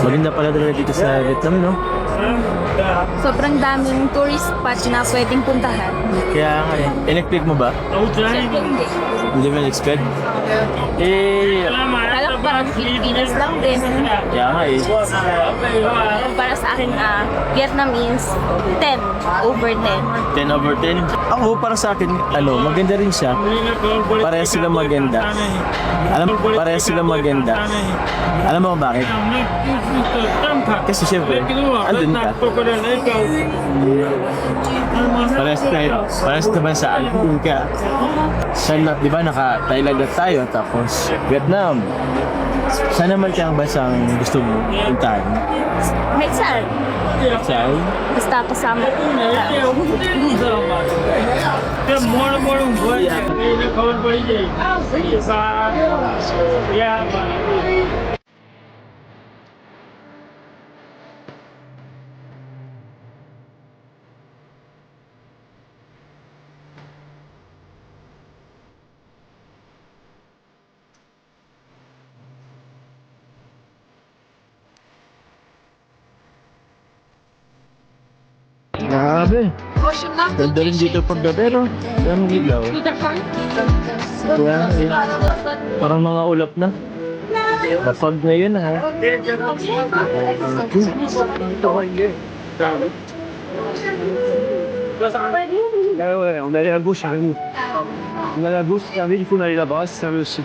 Maganda pala talaga dito sa Vietnam, no? Sobrang daming tourist spot na pwedeng puntahan. Kaya nga eh. In-expect mo ba? Siyempre hindi. Hindi mo in-expect? Kala ko parang Pilipinas lang din. Kaya nga eh. Para sa akin, Vietnam is 10 over 10. 10 over 10. Ako, para sa akin, maganda rin siya. Parehas silang maganda. Parehas silang maganda. Alam mo kung bakit? Kasi syempre, andun ka. Parehas naman sa andun ka. Di ba naka-Thailand na tayo, tapos Vietnam. Saan naman kaya ang bansang gusto mo puntahan? Kahit saan. Saan? Basta kasama ko na. Grabe. Ganda rin dito pag gabi, no? Ang ilaw. Parang mga ulap na. Kapag ngayon, ha? On allait à gauche, on allait à gauche, il y avait, il faut aller là-bas, c'est aussi.